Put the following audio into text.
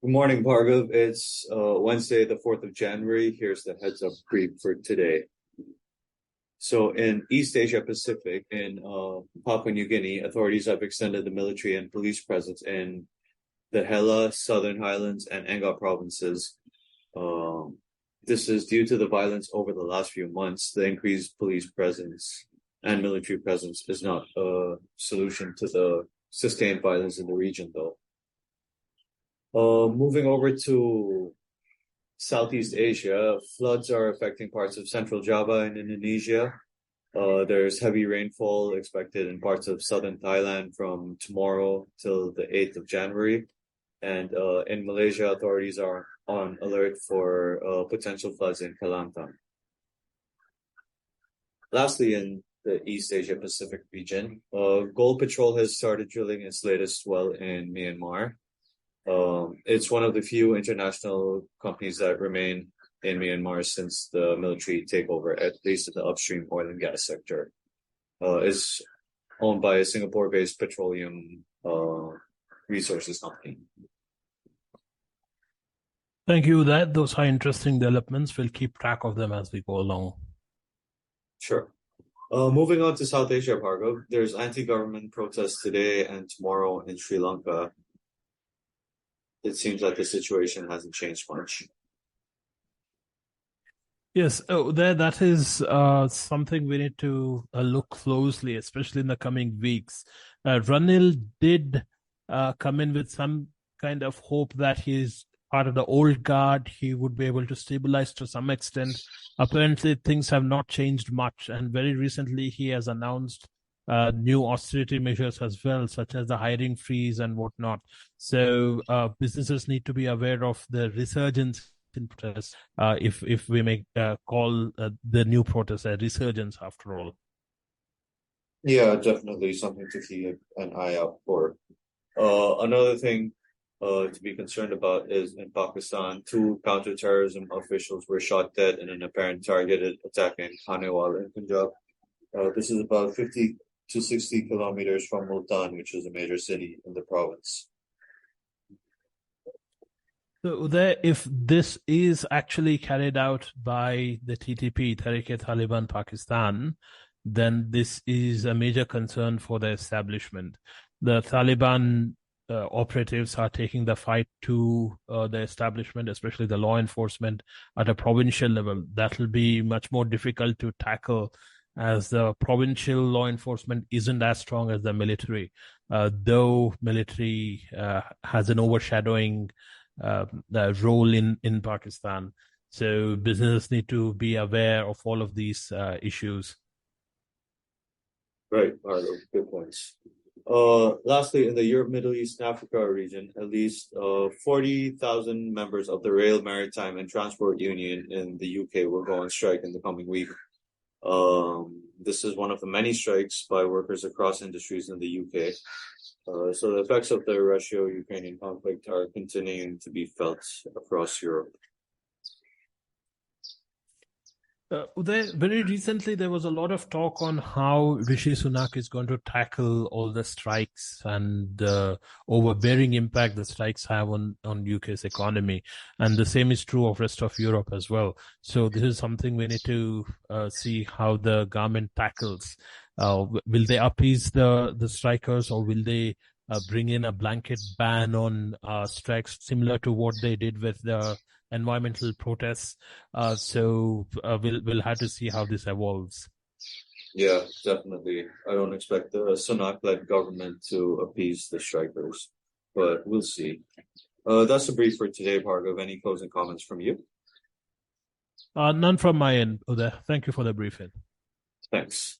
Good morning, Bhargav. It's Wednesday, the 4th of January. Here's the heads up brief for today. So in East Asia Pacific, in Papua New Guinea, authorities have extended the military and police presence in the Hela, Southern Highlands, and Angkor provinces. This is due to the violence over the last few months. The increased police presence and military presence is not a solution to the sustained violence in the region, though. Moving over to Southeast Asia, floods are affecting parts of central Java in Indonesia. There's heavy rainfall expected in parts of southern Thailand from tomorrow till the 8th of January. And in Malaysia, authorities are on alert for potential floods in Kelantan. Lastly, in the East Asia Pacific region, Gold Patrol has started drilling its latest well in Myanmar. It's one of the few international companies that remain in Myanmar since the military takeover, at least in the upstream oil and gas sector. It's owned by a Singapore-based petroleum resources company. Thank you. Those are interesting developments. We'll keep track of them as we go along. Sure. Moving on to South Asia, Bhargav, there's anti-government protests today and tomorrow in Sri Lanka. It seems like the situation hasn't changed much. Yes, that is something we need to look closely, especially in the coming weeks. Ranil did come in with some kind of hope that he's part of the old guard. He would be able to stabilize to some extent. Apparently, things have not changed much. And very recently, he has announced new austerity measures as well, such as the hiring freeze and whatnot. So businesses need to be aware of the resurgence in protests, if we may call the new protests a resurgence after all. Yeah, definitely something to keep an eye out for. Another thing to be concerned about is in Pakistan, 2 counterterrorism officials were shot dead in an apparent targeted attack in Khanewal in Punjab. This is about 50 to 60 kilometers from Multan, which is a major city in the province. So if this is actually carried out by the TTP, Tehreek-e-Taliban Pakistan, then this is a major concern for the establishment. The Taliban operatives are taking the fight to the establishment, especially the law enforcement at a provincial level. That will be much more difficult to tackle, as the provincial law enforcement isn't as strong as the military, though military has an overshadowing role in Pakistan. So businesses need to be aware of all of these issues. Right, good points. Lastly, in the Europe, Middle East, and Africa region, at least 40,000 members of the Rail, Maritime and Transport Union in the UK will go on strike in the coming week. This is one of the many strikes by workers across industries in the UK. So the effects of the Russia-Ukrainian conflict are continuing to be felt across Europe. Very recently, there was a lot of talk on how Rishi Sunak is going to tackle all the strikes and the overbearing impact the strikes have on UK's economy. And the same is true of rest of Europe as well. So this is something we need to see how the government tackles. Will they appease the strikers, or will they bring in a blanket ban on strikes similar to what they did with the environmental protests? So we'll have to see how this evolves. Yeah, definitely. I don't expect the Sunak-led government to appease the strikers, but we'll see. That's the brief for today, Bhargav. Any closing comments from you? None from my end, Uday. Thank you for the briefing. Thanks.